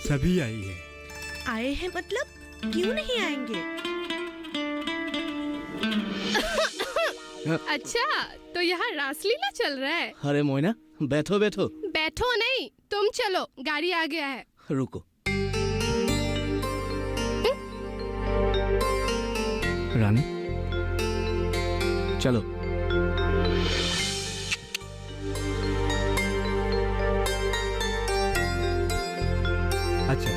सभी आई है। आए हैं मतलब क्यों नहीं आएंगे? अच्छा, तो यहाँ रासलीला चल रहा है। अरे मोइना, बैठो बैठो। बैठो नहीं, तुम चलो, गाड़ी आ गया है। रुको। रानी चलो। अच्छा,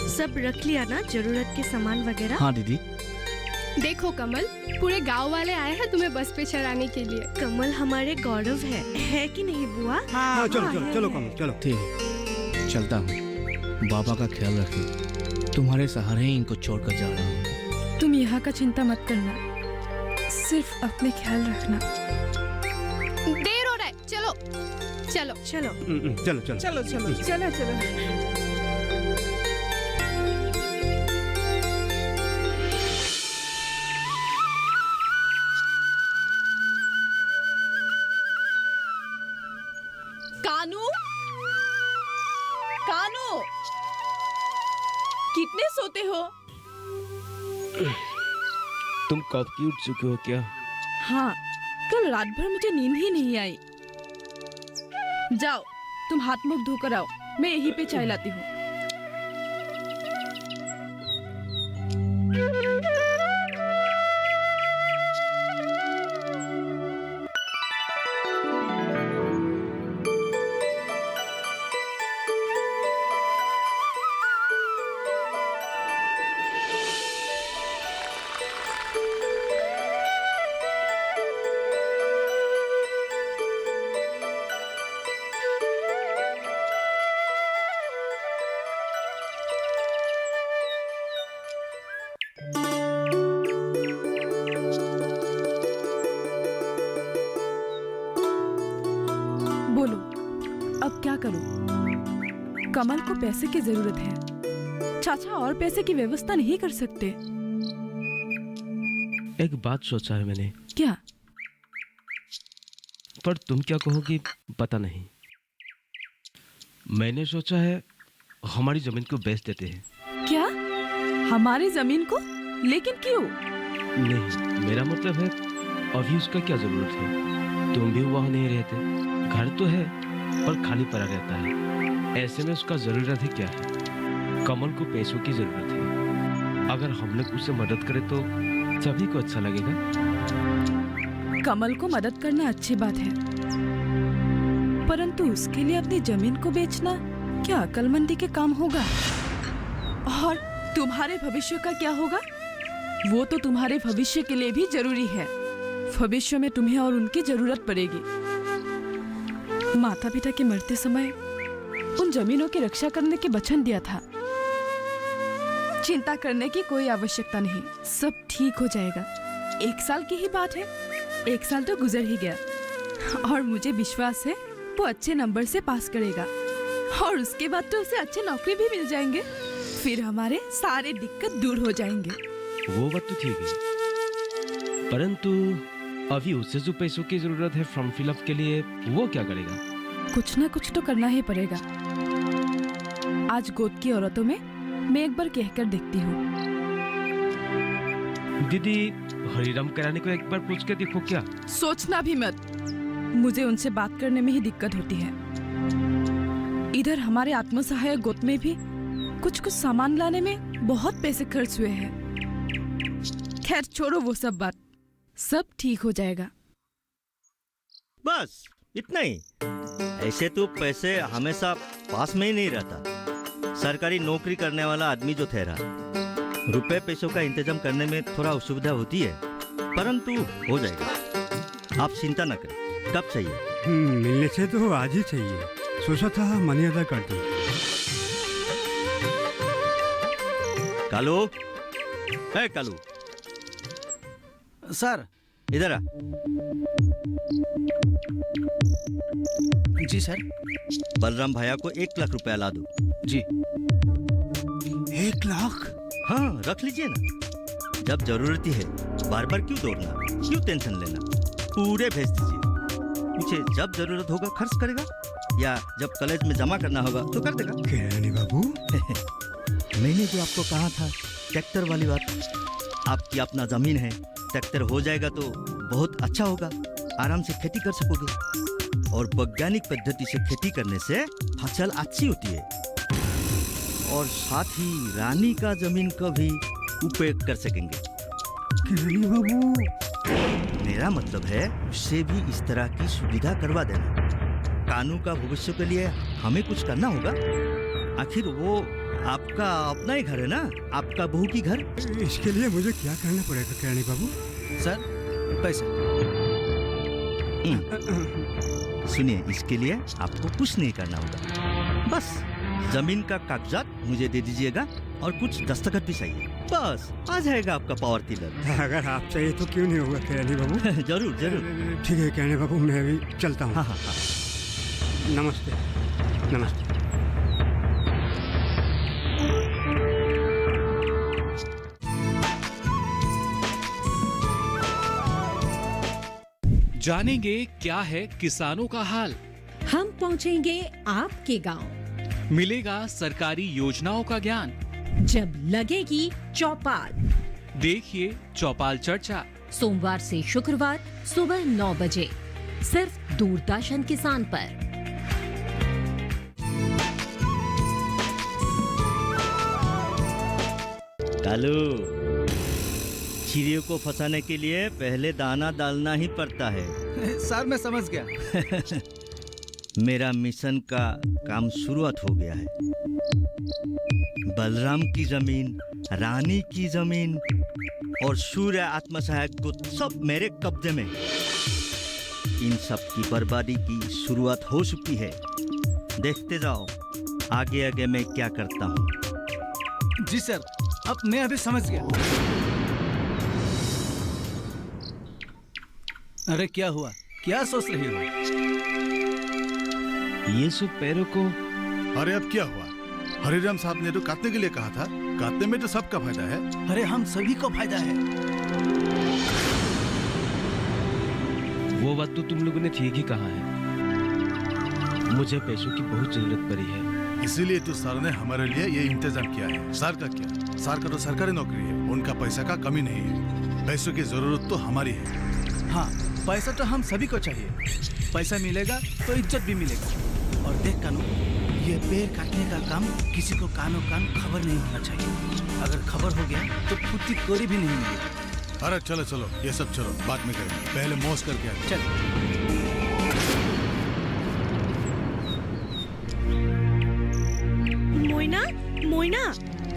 सब रख लिया ना, जरूरत के सामान वगैरह? हाँ दीदी। देखो कमल, पूरे गांव वाले आए हैं तुम्हें बस पे चढ़ाने के लिए। कमल हमारे गौरव है कि नहीं बुआ? हाँ चलो चलो चलो कमल चलो। ठीक है, चलता हूँ। बाबा का ख्याल रखिए, तुम्हारे सहारे ही इनको छोड़कर जा रहा हूँ। तुम यहाँ का चिंता मत करना, सिर्फ अपने ख्याल रखना। देर हो रहा है, चलो चलो चलो चलो चलो चलो चलो चलो चलो। कानू, कानू, कितने सोते हो? तुम कब की उठ चुके हो क्या? हाँ, कल रात भर मुझे नींद ही नहीं आई। जाओ, तुम हाथ मुंह धोकर आओ, मैं यहीं पे चाय लाती हूँ। बोलो, अब क्या करूं? कमल को पैसे की जरूरत है। चाचा और पैसे की व्यवस्था नहीं कर सकते। एक बात सोचा है मैंने, क्या? पर तुम क्या कहोगी पता नहीं। मैंने सोचा है हमारी जमीन को बेच देते हैं। क्या? हमारी जमीन को? लेकिन क्यों? नहीं, मेरा मतलब है अभी उसका क्या जरूरत है? तुम भी वहाँ नहीं रहते, घर तो है पर खाली पड़ा रहता है। ऐसे में उसका जरूरत ही क्या है? कमल को पैसों की जरूरत है। अगर हम लोग उसे मदद करें तो सभी को अच्छा लगेगा। कमल को मदद करना अच्छी बात है, परंतु उसके लिए अपनी जमीन को बेचना क्या अक्लमंदी के काम होगा? और तुम्हारे भविष्य का क्या होगा? वो तो तुम्हारे भविष्य के लिए भी जरूरी है। भविष्य में तुम्हें और उनकी जरूरत पड़ेगी। माता पिता के मरते समय उन जमीनों की रक्षा करने के वचन दिया था। चिंता करने की कोई आवश्यकता नहीं, सब ठीक हो जाएगा। 1 साल की ही बात है, 1 साल तो गुजर ही गया और मुझे विश्वास है वो अच्छे नंबर से पास करेगा और उसके बाद तो उसे अच्छे नौकरी भी मिल जाएंगे। फिर हमारे सारे दिक्कत दूर हो जाएंगे। वो बात तो ठीक है, परंतु अभी उसे जो पैसों की जरूरत है फॉर्म फिलअप के लिए, वो क्या करेगा? कुछ ना कुछ तो करना ही पड़ेगा। आज गोद की औरतों में मैं एक बार कहकर देखती हूँ। दीदी, हरिराम कराने को एक बार पूछ के देखो क्या? सोचना भी मत, मुझे उनसे बात करने में ही दिक्कत होती है। इधर हमारे आत्मसहायक गोद में भी कुछ सामान लाने में बहुत पैसे खर्च हुए हैं। खैर छोड़ो वो सब बात, सब ठीक हो जाएगा। बस इतना ही। ऐसे तो पैसे हमेशा पास में ही नहीं रहता। सरकारी नौकरी करने वाला आदमी जो ठहरा, रुपए पैसों का इंतजाम करने में थोड़ा असुविधा होती है, परंतु हो जाएगा। आप चिंता न करें। कब चाहिए? मिलने से तो आज ही चाहिए। सोचा था मनी अदा कर दूं। कालू, है कालू, सर इधर आ। जी सर। बलराम भैया को 1 लाख रुपया ला दो। जी। 1 लाख? हाँ, रख लीजिए ना। जब जरूरत ही है, बार बार क्यों दौड़ना, क्यों टेंशन लेना? पूरे भेज दीजिए। मुझे जब जरूरत होगा खर्च करेगा। या जब कॉलेज में जमा करना होगा तो कर देगा। कल्याणी बाबू, मैंने जो आपको कहा था ट्रैक्टर वाली बात, आपकी अपना जमीन है, ट्रैक्टर हो जाएगा तो बहुत अच्छा होगा, आराम से खेती कर सकोगे और वैज्ञानिक पद्धति से खेती करने से फसल अच्छी होती है और साथ ही रानी का जमीन का भी उपयोग कर सकेंगे। कल्याणी बाबू, मेरा मतलब है उससे भी इस तरह की सुविधा करवा देना। कानू का भविष्य के लिए हमें कुछ करना होगा, आखिर वो आपका अपना ही घर है ना, आपका बहू की घर। इसके लिए मुझे क्या करना पड़ेगा कल्याणी बाबू? सर पैसा। सुनिए, इसके लिए आपको कुछ नहीं करना होगा, बस जमीन का कागजात मुझे दे दीजिएगा और कुछ दस्तखत भी चाहिए, बस आ जाएगा आपका पावर टिलर। अगर आप चाहिए तो क्यों नहीं होगा कल्याणी बाबू? जरूर जरूर। ठीक है कल्याणी बाबू, मैं अभी चलता हूँ। हाँ हाँ हाँ। नमस्ते। नमस्ते। जानेंगे क्या है किसानों का हाल। हम पहुंचेंगे आपके गांव। मिलेगा सरकारी योजनाओं का ज्ञान। जब लगेगी चौपाल। देखिए चौपाल चर्चा सोमवार से शुक्रवार सुबह 9 बजे सिर्फ दूरदर्शन किसान पर। कालू, चिड़ियों को फंसाने के लिए पहले दाना डालना ही पड़ता है। सर मैं समझ गया। मेरा मिशन का काम शुरुआत हो गया है। बलराम की जमीन, रानी की जमीन और सूर्य आत्मसहायक को सब मेरे कब्जे में। इन सब की बर्बादी की शुरुआत हो चुकी है। देखते जाओ आगे आगे मैं क्या करता हूँ। जी सर, अब मैं अभी समझ गया। अरे क्या हुआ, क्या सोच रही हो? ये सब पैरों को। अरे अब क्या हुआ? हरिराम साहब ने तो काटने के लिए कहा था, काटने में तो सबका फायदा है। अरे हम सभी को फायदा है। वो बात तो तुम लोगों ने ठीक ही कहा है, मुझे पैसों की बहुत जरूरत पड़ी है, इसीलिए तो सर ने हमारे लिए ये इंतजाम किया है। सर का क्या, सर का तो सरकारी नौकरी है, उनका पैसा का कमी नहीं है। पैसों की जरूरत तो हमारी है। हाँ, पैसा तो हम सभी को चाहिए। पैसा मिलेगा तो इज्जत भी मिलेगा। और देख कानू, ये पेड़ काटने का काम किसी को कानो कान खबर नहीं होना चाहिए। अगर खबर हो गया तो फुट्टी कोरी भी नहीं मिलेगी। अरे चलो चलो, ये सब चलो बाद में करेंगे, पहले मौज करके आते। चल। मोइना, मोइना,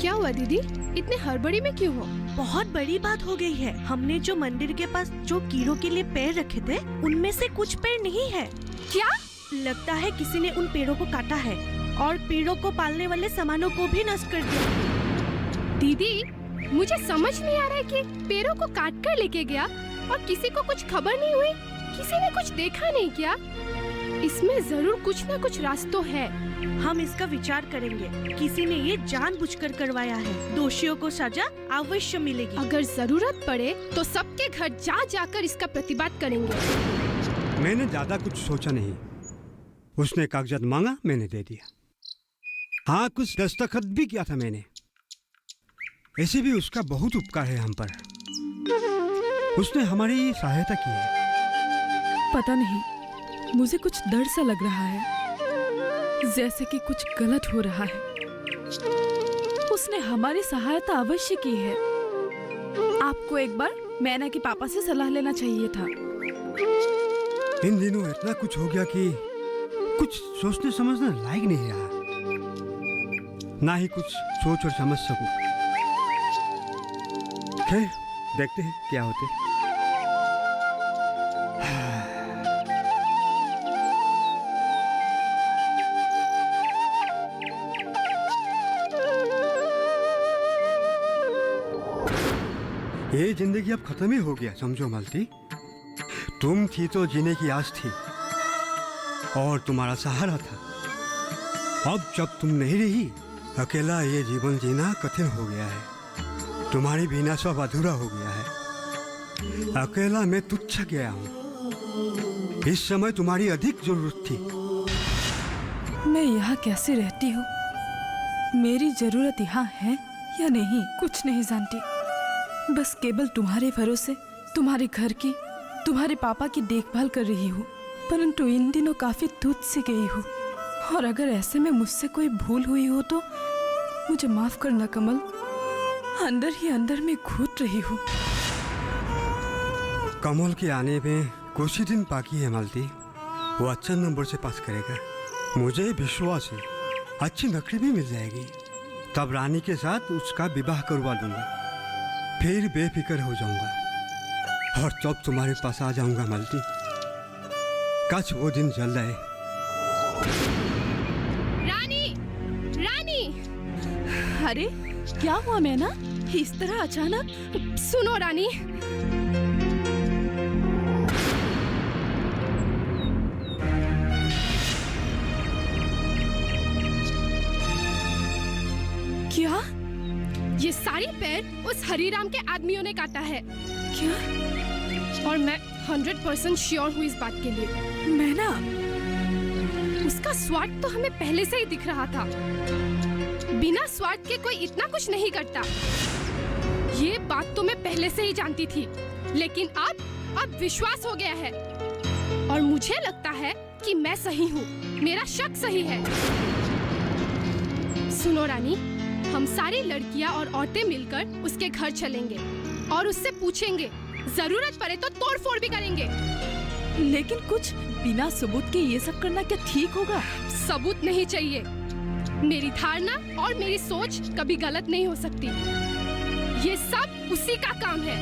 क्या हुआ दीदी, इतने हड़बड़ी में क्यों हो? बहुत बड़ी बात हो गई है। हमने जो मंदिर के पास जो कीड़ों के लिए पेड़ रखे थे, उनमें से कुछ पेड़ नहीं है। क्या? लगता है किसी ने उन पेड़ों को काटा है और पेड़ों को पालने वाले सामानों को भी नष्ट कर दिया। दीदी, मुझे समझ नहीं आ रहा है कि पेड़ों को काट कर लेके गया और किसी को कुछ खबर नहीं हुई, किसी ने कुछ देखा नहीं क्या? इसमें जरूर कुछ ना कुछ राज तो है। हम इसका विचार करेंगे। किसी ने ये जानबूझकर करवाया है। दोषियों को सजा अवश्य मिलेगी। अगर जरूरत पड़े तो सबके घर जा जाकर इसका प्रतिवाद करेंगे। मैंने ज्यादा कुछ सोचा नहीं। उसने कागजात मांगा, मैंने दे दिया। हाँ, कुछ दस्तखत भी किया था मैंने। ऐसे भी उसका बहुत उपकार है हम पर। उसने हमारी सहायता की है। पता नहीं, मुझे कुछ डर सा लग रहा है, जैसे कि कुछ गलत हो रहा है। उसने हमारी सहायता अवश्य की है। आपको एक बार मैना के पापा से सलाह लेना चाहिए था। इन दिनों इतना कुछ हो गया कि कुछ सोचने समझने लायक नहीं रहा, ना ही कुछ सोच और समझ सकूं। खैर, देखते हैं क्या होते। ये जिंदगी अब खत्म ही हो गया, समझो मालती। तुम थी तो जीने की आस थी और तुम्हारा सहारा था। अब जब तुम नहीं रही, अकेला ये जीवन जीना कठिन हो गया है। तुम्हारे बिना सब अधूरा हो गया है। अकेला मैं तुच्छ गया हूँ। इस समय तुम्हारी अधिक जरूरत थी। मैं यहाँ कैसे रहती हूँ, मेरी जरूरत यहाँ है या नहीं, कुछ नहीं जानती। बस केवल तुम्हारे भरोसे तुम्हारे घर की, तुम्हारे पापा की देखभाल कर रही हूँ। परंतु इन दिनों काफी दूध से गई हूँ, और अगर ऐसे में मुझसे कोई भूल हुई हो तो मुझे माफ करना कमल। अंदर ही अंदर में घुट रही हूँ। कमल के आने में कुछ ही दिन बाकी है मालती। वो अच्छे नंबर से पास करेगा, मुझे विश्वास है। अच्छी नौकरी भी मिल जाएगी, तब रानी के साथ उसका विवाह करवा लूंगा, फिर बेफिक्र हो जाऊंगा और तब तुम्हारे पास आ जाऊंगा मालती। काश वो दिन जल्द आए। रानी, रानी, अरे क्या हुआ मैना, इस तरह अचानक? सुनो रानी, क्या? ये सारी पैर उस हरीराम के आदमियों ने काटा है। क्या? और मैं 100% श्योर हूँ इस बात के लिए। मैना, उसका स्वार्थ तो हमें पहले से ही दिख रहा था। बिना स्वार्थ के कोई इतना कुछ नहीं करता। ये बात तो मैं पहले से ही जानती थी, लेकिन अब विश्वास हो गया है। और मुझे लगता है कि मैं सही हूँ, मेरा शक सही है। सुनो रानी, हम सारी लड़कियाँ और औरतें मिलकर उसके घर चलेंगे और उससे पूछेंगे, जरूरत पड़े तो तोड़फोड़ भी करेंगे। लेकिन कुछ बिना सबूत के ये सब करना क्या ठीक होगा? सबूत नहीं चाहिए। मेरी धारणा और मेरी सोच कभी गलत नहीं हो सकती। ये सब उसी का काम है।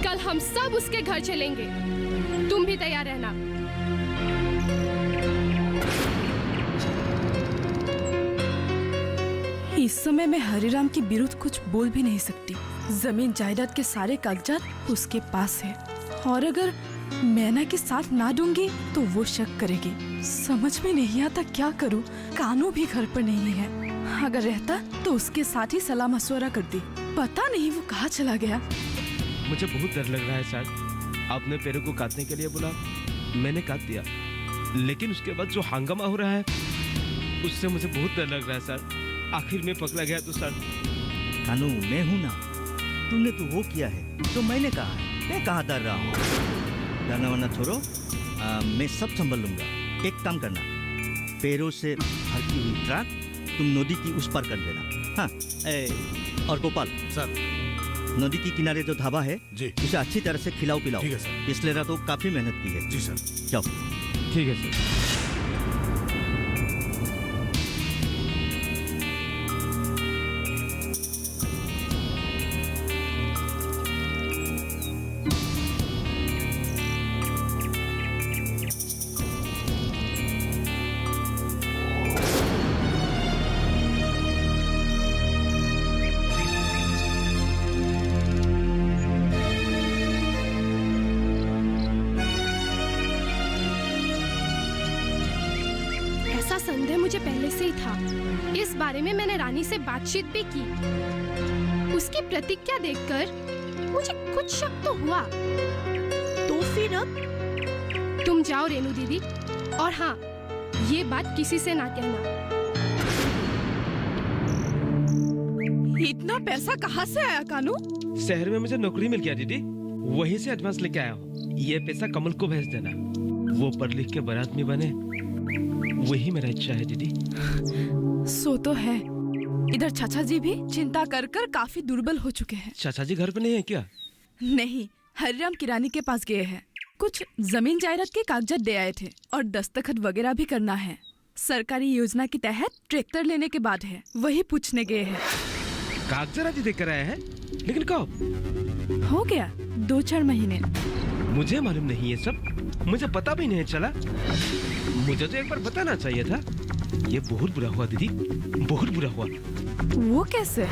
कल हम सब उसके घर चलेंगे, तुम भी तैयार रहना। इस समय मैं हरिराम के विरुद्ध कुछ बोल भी नहीं सकती। जमीन जायदाद के सारे कागजात उसके पास है, और अगर मैना के साथ ना दूंगी तो वो शक करेगी। समझ में नहीं आता क्या करूं। कानू भी घर पर नहीं है, अगर रहता तो उसके साथ ही सलाह मशवरा करती। पता नहीं वो कहाँ चला गया। मुझे बहुत डर लग रहा है सर। आपने पैरों को काटने के लिए बोला, मैंने काट दिया, लेकिन उसके बाद जो हंगामा हो रहा है उससे मुझे बहुत डर लग रहा है सर। आखिर में पकड़ा गया तो सर। कानू, मैं हूं ना, तुमने तो वो किया है तो मैंने कहा है। मैं कहाँ डर रहा हूँ? डरना वरना छोड़ो, मैं सब संभल लूंगा। एक काम करना, पैरों से भरती हुई ट्रक तुम नदी की उस पार कर देना। हाँ, और गोपाल सर, नदी के किनारे जो ढाबा है जी, उसे अच्छी तरह से खिलाओ पिलाओ। ठीक है सर। पिछले रात तो काफी मेहनत की है। जी सर। जाओ। ठीक है सर। संदेह मुझे पहले से ही था। इस बारे में मैंने रानी से बातचीत भी की। उसकी प्रतिक्रिया देखकर मुझे कुछ शक तो हुआ। तो फिर अब? तुम जाओ रेनू दीदी, और हाँ, ये बात किसी से ना कहना। इतना पैसा कहाँ से आया कानू? शहर में मुझे नौकरी मिल गया दीदी, वहीं से एडवांस लेके आया हूँ। ये पैसा कमल को भेज देना, वो पढ़ लिख के बड़ा आदमी बने, वही मेरा इच्छा है दीदी। सो तो है। इधर चाचा जी भी चिंता कर कर काफी दुर्बल हो चुके हैं। चाचा जी घर पे नहीं है क्या? नहीं, हरिराम किरानी के पास गए हैं। कुछ जमीन जायदाद के कागजात दे आए थे और दस्तखत वगैरह भी करना है। सरकारी योजना के तहत ट्रैक्टर लेने के बाद है, वही पूछने गए हैं। कागजात आदि देकर आए हैं, लेकिन कब? हो गया 2-4 महीने। मुझे मालूम नहीं है सब, मुझे पता भी नहीं चला। मुझे तो एक बार बताना चाहिए था। ये बहुत बुरा हुआ दीदी, बहुत बुरा हुआ। वो कैसे?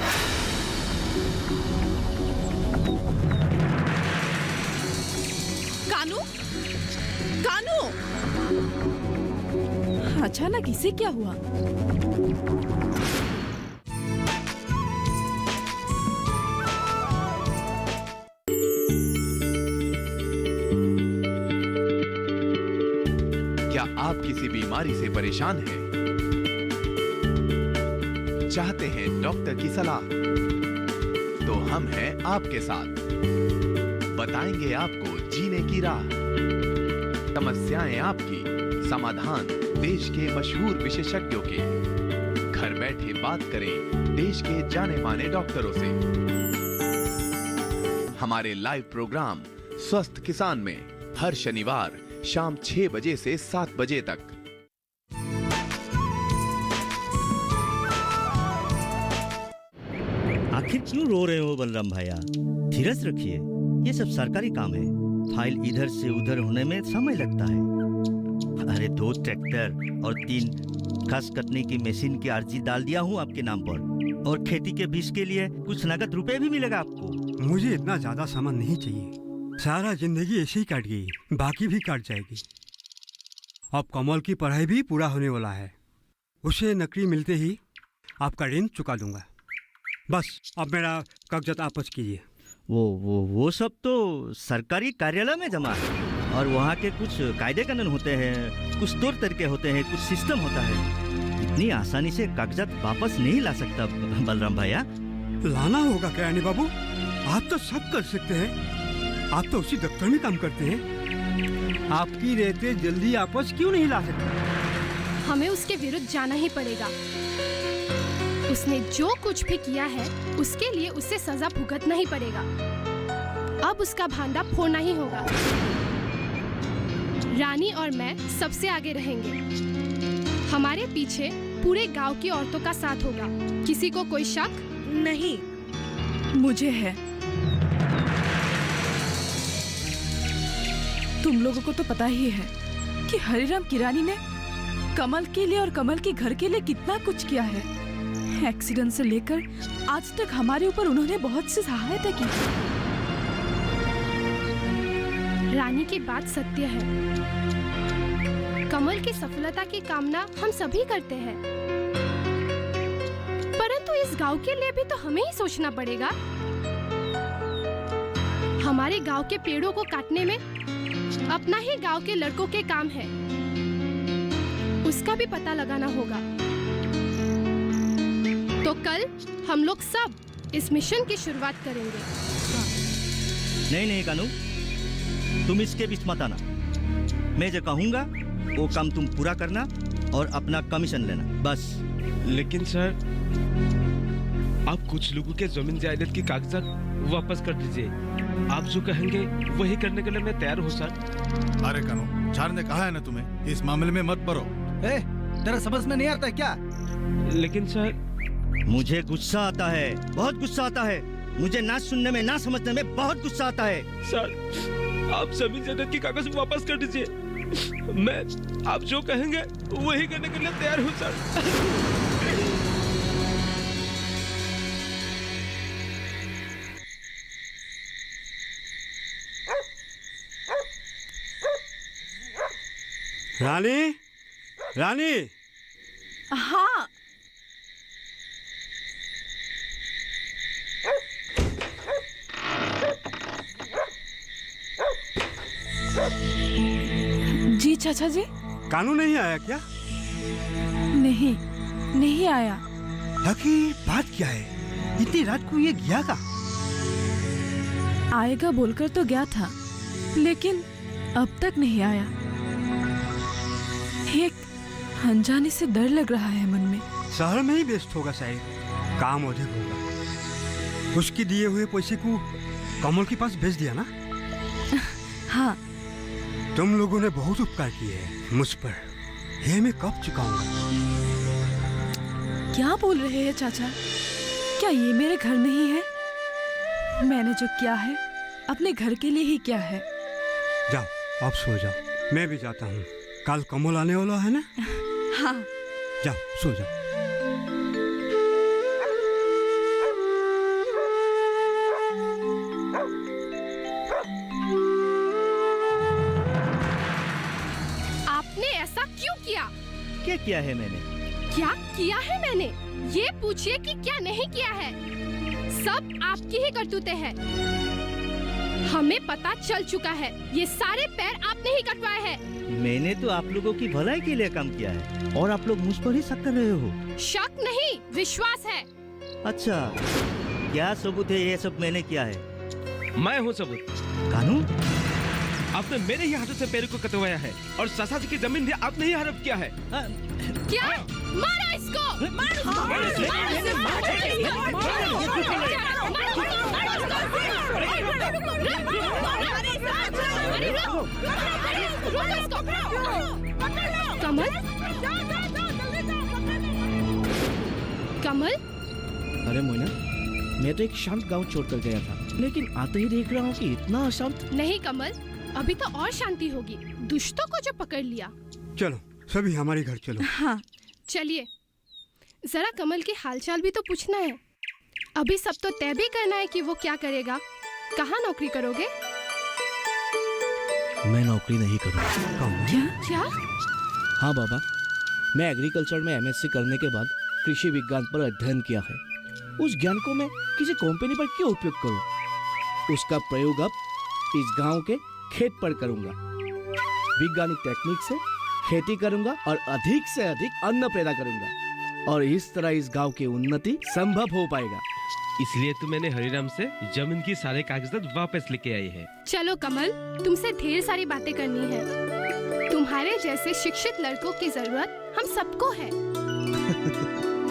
कानू, कानू! अचानक इसे क्या हुआ? आप किसी बीमारी से परेशान हैं, चाहते हैं डॉक्टर की सलाह, तो हम हैं आपके साथ। बताएंगे आपको जीने की राह, समस्याएं आपकी, समाधान देश के मशहूर विशेषज्ञों के। घर बैठे बात करें देश के जाने माने डॉक्टरों से। हमारे लाइव प्रोग्राम स्वस्थ किसान में हर शनिवार शाम 6 बजे से 7 बजे तक। आखिर क्यों रो रहे हो बलराम भैया? धीरज रखिए, ये सब सरकारी काम है। फाइल इधर से उधर होने में समय लगता है। अरे 2 ट्रैक्टर और 3 घास कटने की मशीन की अर्जी डाल दिया हूँ आपके नाम पर, और खेती के बीज के लिए कुछ नगद रुपए भी मिलेगा आपको। मुझे इतना ज्यादा सामान नहीं चाहिए, सारा जिंदगी ऐसे ही काट गई, बाकी भी काट जाएगी। अब कमल की पढ़ाई भी पूरा होने वाला है, उसे नौकरी मिलते ही आपका ऋण चुका दूंगा। बस अब मेरा कागजात वापस कीजिए। वो सब तो सरकारी कार्यालय में जमा है, और वहाँ के कुछ कायदे कानून होते हैं, कुछ तौर तरीके होते हैं, कुछ सिस्टम होता है। इतनी आसानी से कागजात वापस नहीं ला सकता बलराम भैया। लाना होगा कयानी बाबू, आप तो सब कर सकते हैं, आप तो उसी दफ्तर में काम करते हैं। आपकी रहते जल्दी वापस क्यों नहीं ला सकते? हमें उसके विरुद्ध जाना ही पड़ेगा। उसने जो कुछ भी किया है उसके लिए उसे सजा भुगतना ही पड़ेगा। अब उसका भांडा फोड़ना ही होगा। रानी और मैं सबसे आगे रहेंगे। हमारे पीछे पूरे गांव की औरतों का साथ होगा। किसी को कोई शक नहीं। मुझे है। तुम लोगों को तो पता ही है कि हरिराम किरानी ने कमल के लिए और कमल के घर के लिए कितना कुछ किया है। एक्सीडेंट से लेकर आज तक हमारे ऊपर उन्होंने बहुत सी सहायता की। रानी की बात सत्य है। कमल की सफलता की कामना हम सभी करते हैं, परंतु इस गांव के लिए भी तो हमें ही सोचना पड़ेगा। हमारे गांव के पेड़ों को काटने में अपना ही गांव के लड़कों के काम है, उसका भी पता लगाना होगा। तो कल हम लोग सब इस मिशन की शुरुआत करेंगे। नहीं कानू, तुम इसके बीच मत आना। मैं जो कहूँगा वो काम तुम पूरा करना और अपना कमीशन लेना, बस। लेकिन सर, आप कुछ लोगों के जमीन जायदाद की कागजात वापस कर दीजिए। आप जो कहेंगे वही करने के लिए मैं तैयार हूँ सर। अरे कानू, सर ने कहा है ना तुम्हें इस मामले में मत पड़ो। तेरा समझ में नहीं आता क्या? लेकिन सर, मुझे गुस्सा आता है, बहुत गुस्सा आता है। मुझे ना सुनने में ना समझने में बहुत गुस्सा आता है। सर, आप जमीन जायदाद की कागज वापस कर दीजिए। मैं आप जो कहेंगे वही करने के लिए तैयार हूँ सर। रानी, रानी। हाँ। जी चाचा जी। कानू नहीं आया क्या? नहीं आया। आखिर बात क्या है? इतनी रात को ये गया का? आएगा बोलकर तो गया था, लेकिन अब तक नहीं आया। एक अनजाने से डर लग रहा है मन में। शहर में ही व्यस्त होगा शायद, काम अधिक होगा। उसके दिए हुए पैसे को कमल के पास भेज दिया ना? हाँ। तुम लोगों ने बहुत उपकार किए हैं मुझ पर, ये मैं कब चुकाऊंगा? क्या बोल रहे हैं चाचा? क्या ये मेरे घर नहीं है? मैंने जो किया है अपने घर के लिए ही किया है। जाओ, अब सो जाओ, मैं भी जाता हूँ। कल कमल आने वाला है ना? हाँ। जाओ, सो जाओ। आपने ऐसा क्यों किया? क्या किया है मैंने? क्या किया है मैंने? ये पूछिए कि क्या नहीं किया है। सब आपकी ही करतूतें हैं। हमें पता चल चुका है, ये सारे पैर आपने ही कटवाए हैं। मैंने तो आप लोगों की भलाई के लिए काम किया है और आप लोग मुझ पर ही शक कर रहे हो। शक नहीं, विश्वास है। अच्छा, क्या सबूत है ये सब मैंने किया है? मैं हूँ सबूत। कानू, आपने मेरे ही हाथों से पैर को कटवाया है और सासा जी की जमीन भी आपने ही हड़प किया है। क्या? मारो इसको! कमल? कमल? अरे मोइना, मैं तो एक शांत गांव छोड़कर गया था, लेकिन आते ही देख रहा हूँ कि इतना अशांत। नहीं कमल, अभी तो और शांति होगी। दुष्टों को जो पकड़ लिया। चलो सभी हमारे घर चलो। हाँ चलिए, जरा कमल के हालचाल भी तो पूछना है। अभी सब तो तय भी करना है कि वो क्या करेगा। कहाँ नौकरी करोगे? मैं नौकरी नहीं करूँगा। क्या? हाँ बाबा, मैं एग्रीकल्चर में एमएससी करने के बाद कृषि विज्ञान पर अध्ययन किया है। उस ज्ञान को मैं किसी कंपनी पर क्यों उपयोग करूं? उसका प्रयोग अब इस गांव के खेत पर करूंगा। वैज्ञानिक टेक्निक से खेती करूंगा और अधिक से अधिक अन्न पैदा करूंगा और इस तरह इस गांव की उन्नति संभव हो पाएगा। इसलिए तो मैंने हरिराम से जमीन की सारे कागजात वापस लेके आई है। चलो कमल, तुमसे ढेर सारी बातें करनी है। तुम्हारे जैसे शिक्षित लड़कों की जरूरत हम सबको है।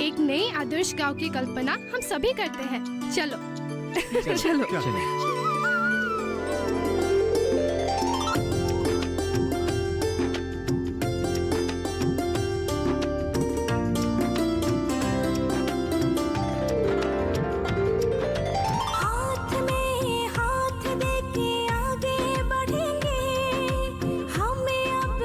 एक नई आदर्श गांव की कल्पना हम सभी करते हैं। चलो चलो। चलो।